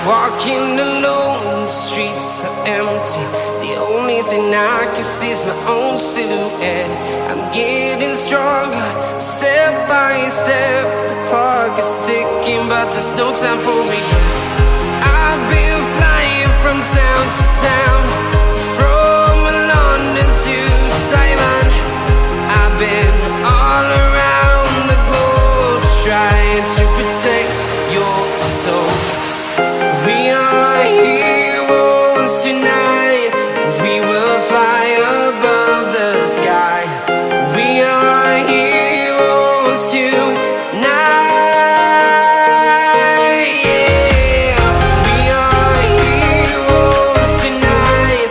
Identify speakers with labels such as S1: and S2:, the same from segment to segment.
S1: Walking alone, the streets are empty. The only thing I can see is my own silhouette. I'm getting stronger, step by step. The clock is ticking, but there's no time for regrets. I've been flying from town to town, from London to Taiwan. I've been all around the globe, trying to protect your soul. We are heroes tonight. We will fly above the sky. We are heroes tonight. Yeah. We are heroes tonight.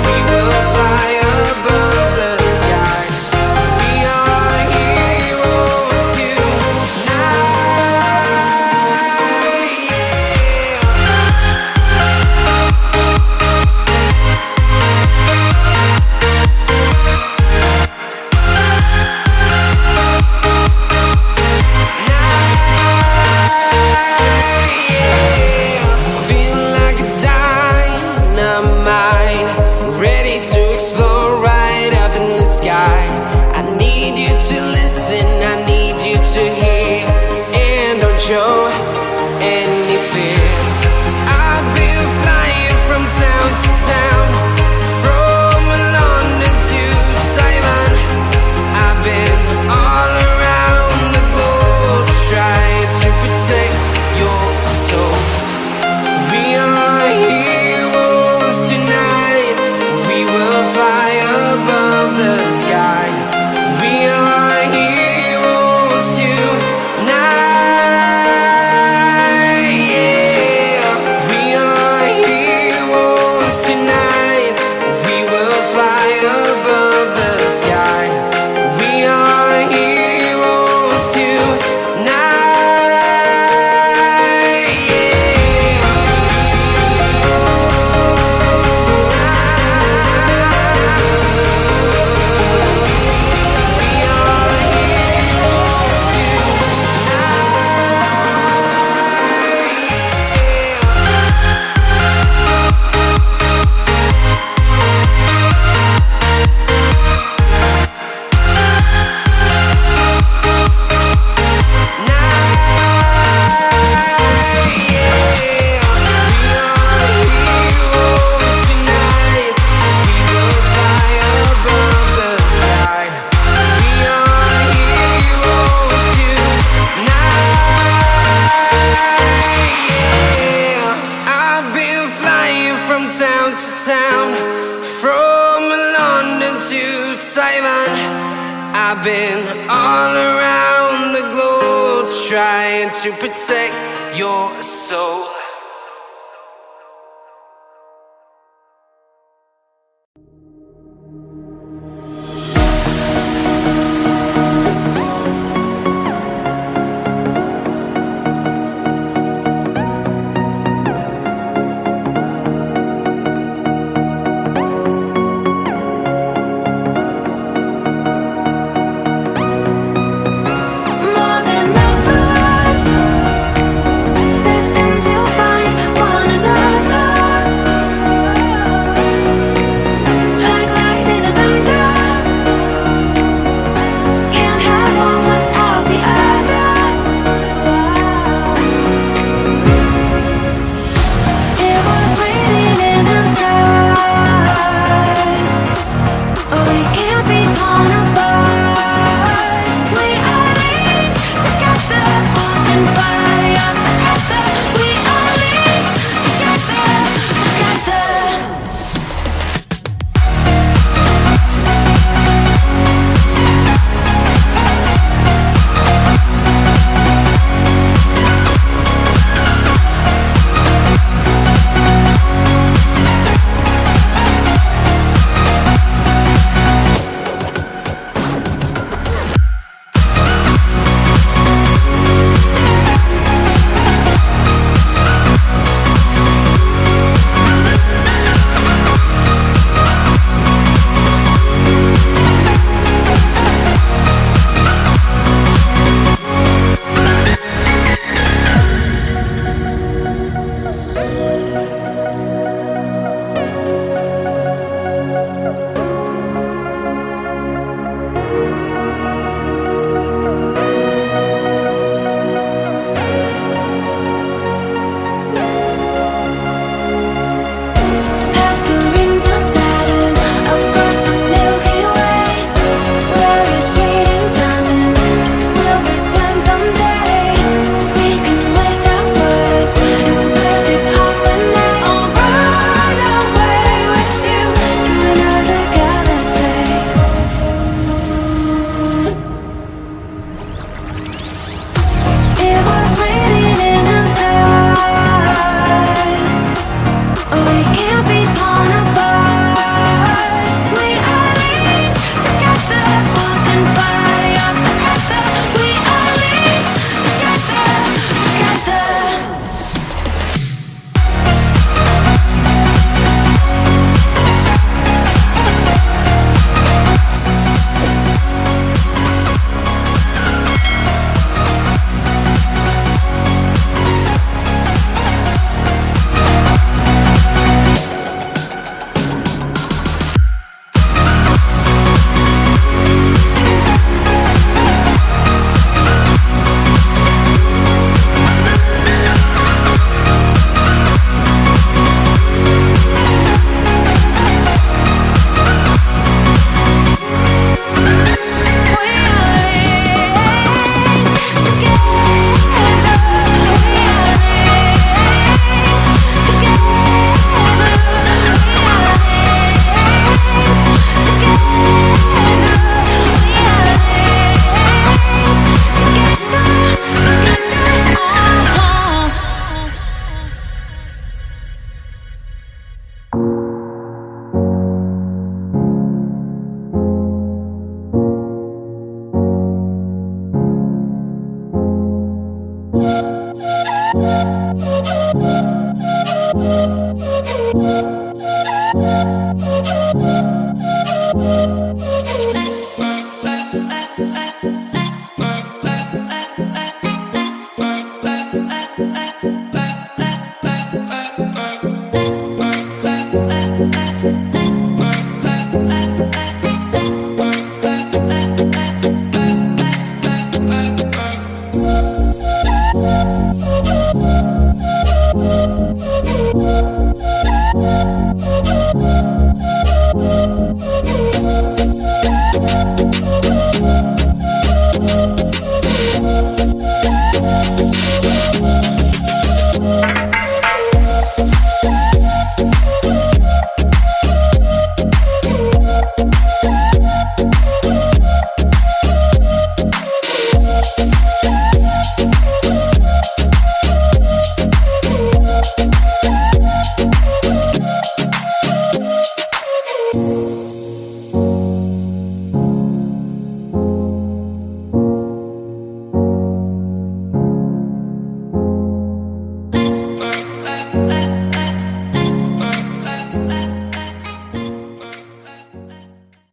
S1: We will fly above the sky. We are heroes tonight. I need you to listen, I need you to hear, and don't show any fear. I've been flying from town to town, from London to Taiwan. I've been all around the globe, trying to protect your soul. We are heroes tonight. We will fly above the sky. We are heroes tonight. Yeah. We are heroes tonight. We will fly above the sky. We are heroes tonight. Town to town, from London to Taiwan. I've been all around the globe, trying to protect your soul.